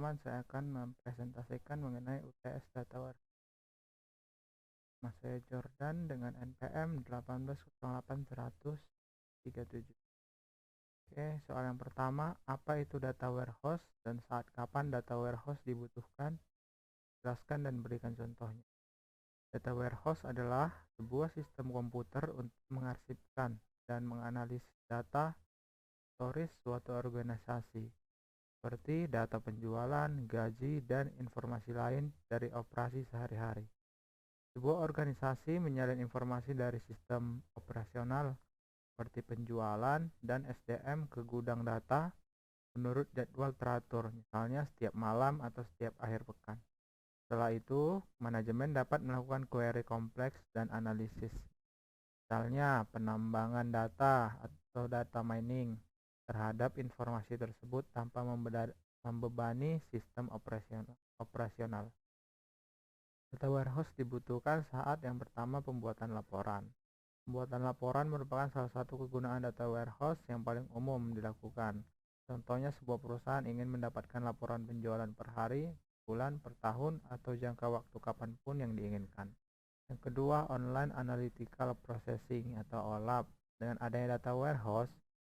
teman-teman, saya akan mempresentasikan mengenai UTS Data Warehouse. Nama saya Jordan dengan NPM 1808137. Oke, soal yang pertama, apa itu data warehouse dan saat kapan data warehouse dibutuhkan? Jelaskan dan berikan contohnya. Data warehouse adalah sebuah sistem komputer untuk mengarsipkan dan menganalisis data storage suatu organisasi, seperti data penjualan, gaji, dan informasi lain dari operasi sehari-hari. Sebuah organisasi menyalin informasi dari sistem operasional seperti penjualan dan SDM ke gudang data menurut jadwal teratur, misalnya setiap malam atau setiap akhir pekan. Setelah itu, manajemen dapat melakukan query kompleks dan analisis, misalnya penambangan data atau data mining terhadap informasi tersebut tanpa membebani sistem operasional. Data warehouse dibutuhkan saat yang pertama pembuatan laporan. Pembuatan laporan merupakan salah satu kegunaan data warehouse yang paling umum dilakukan. Contohnya, sebuah perusahaan ingin mendapatkan laporan penjualan per hari, bulan, per tahun, atau jangka waktu kapanpun yang diinginkan. Yang kedua, Online Analytical Processing atau OLAP. Dengan adanya data warehouse,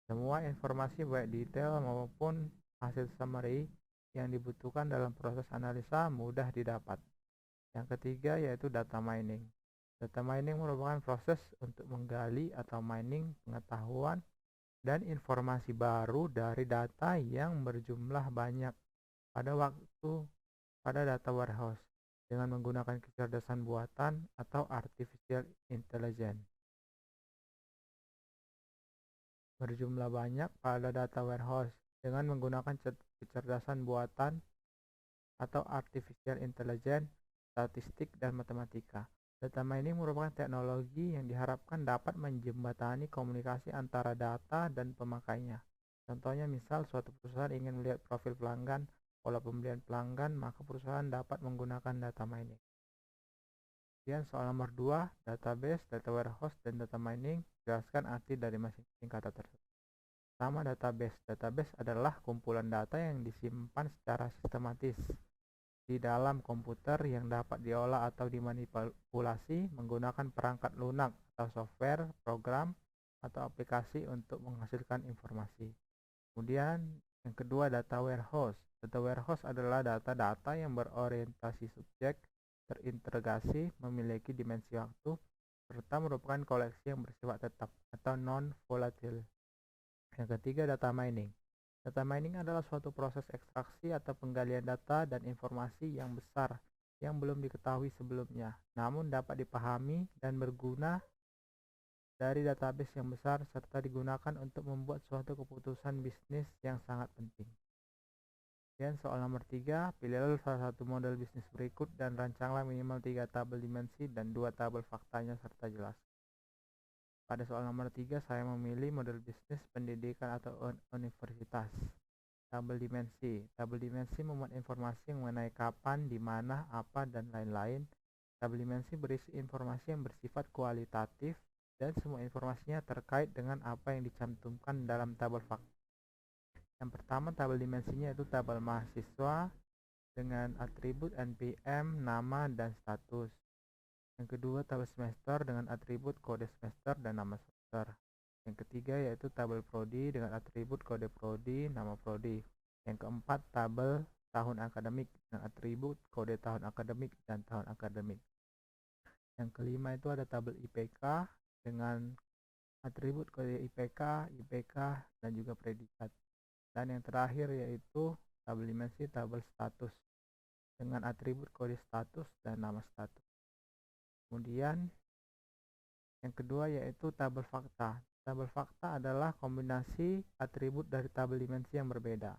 semua informasi baik detail maupun hasil summary yang dibutuhkan dalam proses analisa mudah didapat. Yang ketiga yaitu data mining. Data mining merupakan proses untuk menggali atau mining pengetahuan dan informasi baru dari data yang berjumlah banyak pada data warehouse dengan menggunakan kecerdasan buatan atau artificial intelligence. Berjumlah banyak pada data warehouse dengan menggunakan kecerdasan buatan atau artificial intelligence, statistik, dan matematika. Data mining merupakan teknologi yang diharapkan dapat menjembatani komunikasi antara data dan pemakainya. Contohnya, misal suatu perusahaan ingin melihat profil pelanggan, pola pembelian pelanggan, maka perusahaan dapat menggunakan data mining. Kemudian soal nomor 2, database, data warehouse, dan data mining. Jelaskan arti dari masing-masing kata tersebut. Pertama, database. Database adalah kumpulan data yang disimpan secara sistematis di dalam komputer yang dapat diolah atau dimanipulasi menggunakan perangkat lunak atau software, program, atau aplikasi untuk menghasilkan informasi. Kemudian yang kedua, data warehouse. Data warehouse adalah data-data yang berorientasi subjek, terintegrasi, memiliki dimensi waktu, serta merupakan koleksi yang bersifat tetap atau non-volatile. Yang ketiga, data mining. Data mining adalah suatu proses ekstraksi atau penggalian data dan informasi yang besar yang belum diketahui sebelumnya, namun dapat dipahami dan berguna dari database yang besar serta digunakan untuk membuat suatu keputusan bisnis yang sangat penting. Dan soal nomor 3, pilihlah salah satu model bisnis berikut dan rancanglah minimal 3 tabel dimensi dan 2 tabel faktanya serta jelas. Pada soal nomor 3, saya memilih model bisnis pendidikan atau universitas. Tabel dimensi. Tabel dimensi memuat informasi mengenai kapan, di mana, apa, dan lain-lain. Tabel dimensi berisi informasi yang bersifat kualitatif dan semua informasinya terkait dengan apa yang dicantumkan dalam tabel fakta. Yang pertama, tabel dimensinya yaitu tabel mahasiswa dengan atribut NPM, nama, dan status. Yang kedua, tabel semester dengan atribut kode semester dan nama semester. Yang ketiga yaitu tabel prodi dengan atribut kode prodi, nama prodi. Yang keempat, tabel tahun akademik dengan atribut kode tahun akademik dan tahun akademik. Yang kelima itu ada tabel IPK dengan atribut kode IPK, IPK, dan juga predikat. Dan yang terakhir yaitu tabel dimensi tabel status dengan atribut kode status dan nama status. Kemudian yang kedua yaitu tabel fakta. Tabel fakta adalah kombinasi atribut dari tabel dimensi yang berbeda.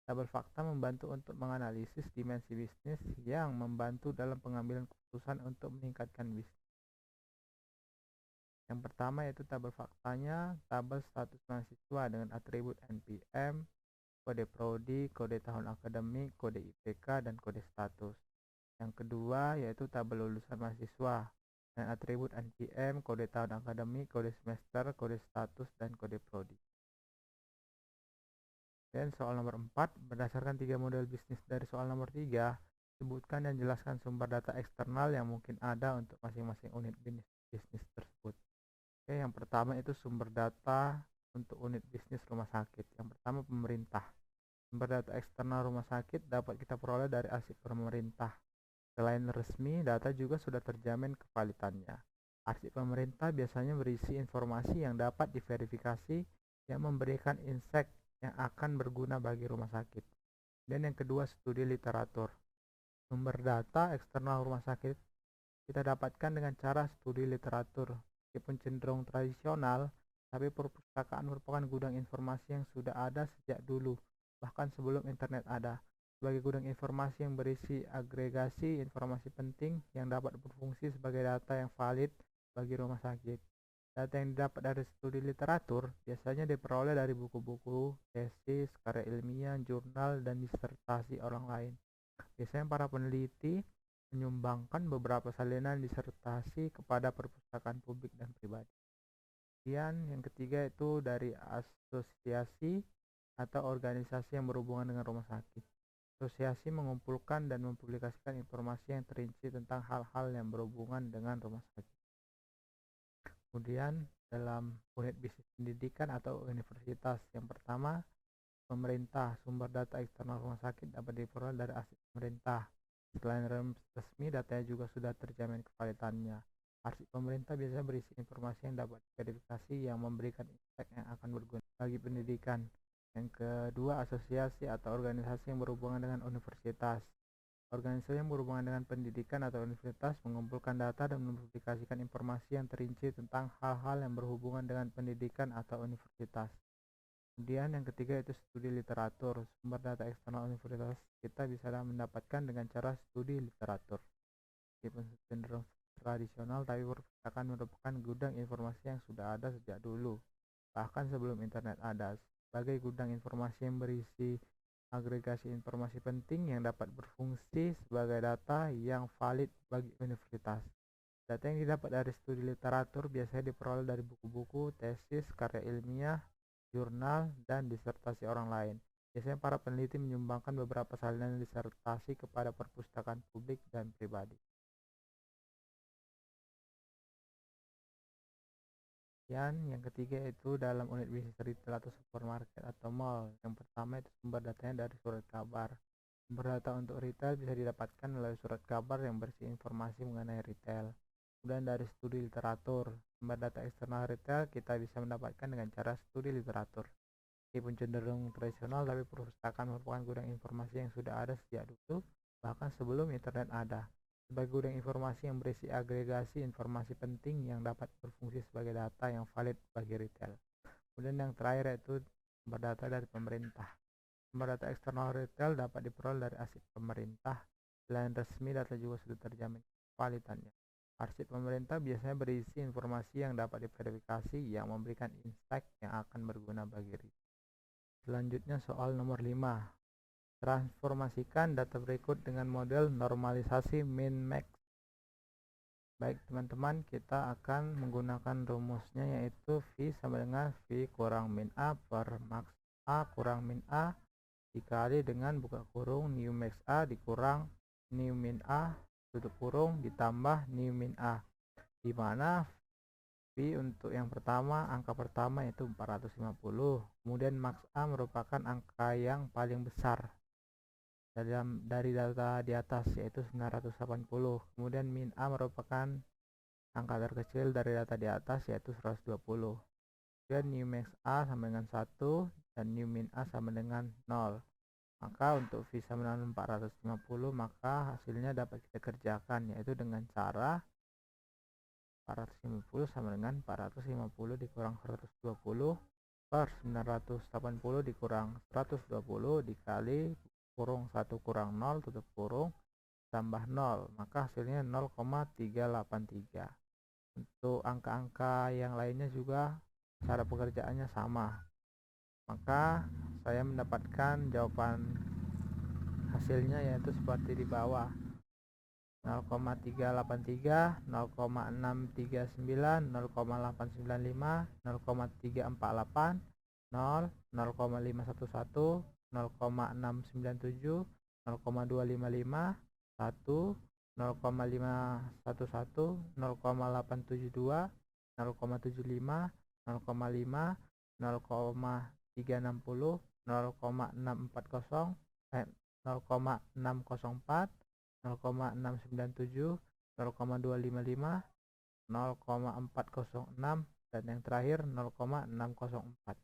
Tabel fakta membantu untuk menganalisis dimensi bisnis yang membantu dalam pengambilan keputusan untuk meningkatkan bisnis. Yang pertama yaitu tabel faktanya, tabel status mahasiswa dengan atribut NPM, kode prodi, kode tahun akademik, kode IPK, dan kode status. Yang kedua yaitu tabel lulusan mahasiswa dengan atribut NPM, kode tahun akademik, kode semester, kode status, dan kode prodi. Dan soal nomor 4, berdasarkan 3 model bisnis dari soal nomor 3, sebutkan dan jelaskan sumber data eksternal yang mungkin ada untuk masing-masing unit bisnis tersebut. Oke, yang pertama itu sumber data untuk unit bisnis rumah sakit. Yang pertama, pemerintah. Sumber data eksternal rumah sakit dapat kita peroleh dari arsip pemerintah. Selain resmi, data juga sudah terjamin kevalitannya. Arsip pemerintah biasanya berisi informasi yang dapat diverifikasi yang memberikan insight yang akan berguna bagi rumah sakit. Dan yang kedua, studi literatur. Sumber data eksternal rumah sakit kita dapatkan dengan cara studi literatur. Meskipun cenderung tradisional, tapi perpustakaan merupakan gudang informasi yang sudah ada sejak dulu, bahkan sebelum internet ada. Sebagai gudang informasi yang berisi agregasi informasi penting yang dapat berfungsi sebagai data yang valid bagi rumah sakit. Data yang didapat dari studi literatur biasanya diperoleh dari buku-buku, tesis, karya ilmiah, jurnal, dan disertasi orang lain. Biasanya para peneliti menyumbangkan beberapa salinan disertasi kepada perpustakaan publik dan pribadi. Kemudian yang ketiga itu dari asosiasi atau organisasi yang berhubungan dengan rumah sakit. Asosiasi mengumpulkan dan mempublikasikan informasi yang terinci tentang hal-hal yang berhubungan dengan rumah sakit. Kemudian dalam unit bisnis pendidikan atau universitas, yang pertama, pemerintah. Sumber data eksternal rumah sakit dapat diperoleh dari arsip pemerintah. Selain resmi, datanya juga sudah terjamin kevalitannya. Arsip pemerintah biasanya berisi informasi yang dapat diverifikasi yang memberikan insight yang akan berguna bagi pendidikan. Yang kedua, asosiasi atau organisasi yang berhubungan dengan universitas. Organisasi yang berhubungan dengan pendidikan atau universitas mengumpulkan data dan mempublikasikan informasi yang terinci tentang hal-hal yang berhubungan dengan pendidikan atau universitas. Kemudian yang ketiga itu studi literatur. Sumber data eksternal universitas kita bisa mendapatkan dengan cara studi literatur. Meskipun cenderung tradisional, tapi perpustakaan merupakan gudang informasi yang sudah ada sejak dulu, bahkan sebelum internet ada. Sebagai gudang informasi yang berisi agregasi informasi penting yang dapat berfungsi sebagai data yang valid bagi universitas. Data yang didapat dari studi literatur biasanya diperoleh dari buku-buku, tesis, karya ilmiah, jurnal, dan disertasi orang lain. Biasanya para peneliti menyumbangkan beberapa salinan disertasi kepada perpustakaan publik dan pribadi. Dan yang ketiga itu dalam unit bisnis retail atau supermarket atau mall. Yang pertama itu sumber datanya dari surat kabar. Sumber data untuk retail bisa didapatkan melalui surat kabar yang berisi informasi mengenai retail. Kemudian dari studi literatur. Sumber data eksternal retail kita bisa mendapatkan dengan cara studi literatur. Meskipun cenderung tradisional, tapi perpustakaan merupakan gudang informasi yang sudah ada sejak dulu, bahkan sebelum internet ada. Sebagai gudang informasi yang berisi agregasi informasi penting yang dapat berfungsi sebagai data yang valid bagi retail. Kemudian yang terakhir yaitu sumber data dari pemerintah. Sumber data eksternal retail dapat diperoleh dari arsip pemerintah. Selain resmi, data juga sudah terjamin kualitasnya. Arsip pemerintah biasanya berisi informasi yang dapat diverifikasi yang memberikan insight yang akan berguna bagi retail. Selanjutnya soal nomor 5. Transformasikan data berikut dengan model normalisasi min-max. Baik teman-teman, kita akan menggunakan rumusnya yaitu V sama dengan V kurang min A per max A kurang min A dikali dengan buka kurung new max A dikurang new min A tutup kurung ditambah new min A, di mana V untuk yang pertama, angka pertama yaitu 450, kemudian max A merupakan angka yang paling besar dari data di atas yaitu 980. Kemudian min A merupakan angka terkecil dari data di atas yaitu 120. Kemudian new max A sama dengan 1 dan new min A sama dengan 0. Maka untuk V sama dengan 450, maka hasilnya dapat kita kerjakan yaitu dengan cara 450 sama dengan 450 dikurang 120 per 980 dikurang 120 dikali kurung 1 kurang 0 tutup kurung tambah 0, maka hasilnya 0,383. Untuk angka-angka yang lainnya juga cara pekerjaannya sama, maka saya mendapatkan jawaban hasilnya yaitu seperti di bawah: 0,383, 0,639, 0,895, 0,348, 0, 0,511, 0,697, 0,255, 1, 0,511, 0,872, 0,75, 0,5, 0,360, 0,640, 0,604, 0,697, 0,255, 0,406, dan yang terakhir 0,604.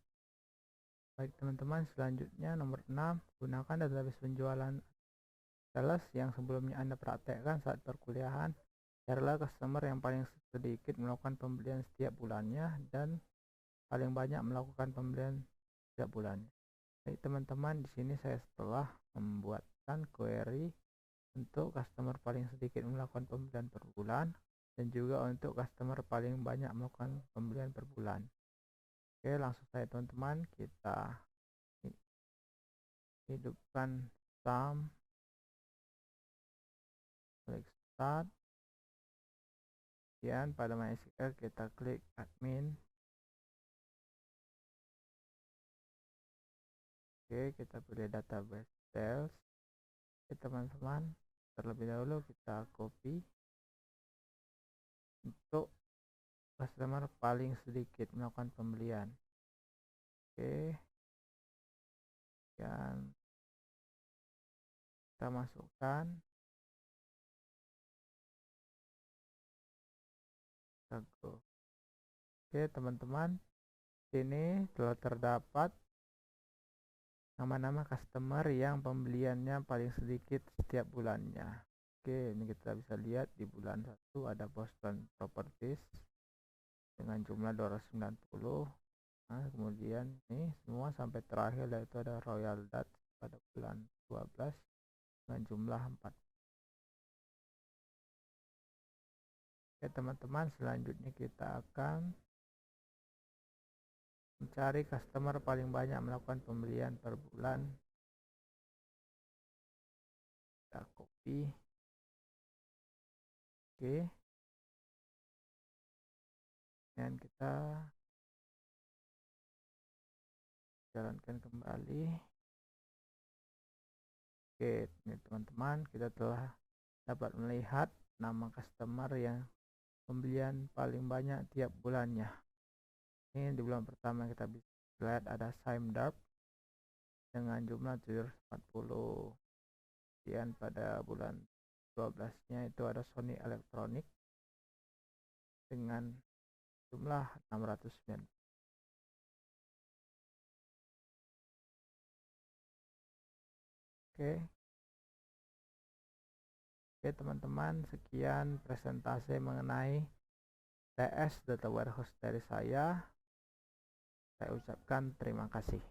Baik teman-teman, selanjutnya nomor 6, gunakan database penjualan sales yang sebelumnya Anda praktekkan saat perkuliahan. Carilah customer yang paling sedikit melakukan pembelian setiap bulannya dan paling banyak melakukan pembelian setiap bulannya. Baik teman-teman, di sini saya telah membuatkan query untuk customer paling sedikit melakukan pembelian per bulan dan juga untuk customer paling banyak melakukan pembelian per bulan. Oke, langsung saja teman-teman, kita hidupkan sum, klik start, kemudian pada MySQL kita klik admin. Oke, kita pilih database sales. Oke teman-teman, terlebih dahulu kita copy untuk customer paling sedikit melakukan pembelian. Oke, dan kita masukkan, oke teman-teman, sini telah terdapat nama-nama customer yang pembeliannya paling sedikit setiap bulannya. Oke, ini kita bisa lihat di bulan 1 ada Boston Properties dengan jumlah 290. Nah, kemudian ini semua sampai terakhir, yaitu ada Royal Dutch pada bulan 12 dengan jumlah 4. Oke teman-teman, selanjutnya kita akan mencari customer paling banyak melakukan pembelian per bulan. Kita copy. Oke, dan kita jalankan kembali. Oke, ini teman-teman, kita telah dapat melihat nama customer yang pembelian paling banyak tiap bulannya. Ini di bulan pertama kita bisa lihat ada Simdarp dengan jumlah 740. Kemudian pada bulan 12-nya itu ada Sony Electronic dengan jumlah 609. Oke teman-teman, sekian presentasi mengenai TS Data Warehouse dari saya. Saya ucapkan terima kasih.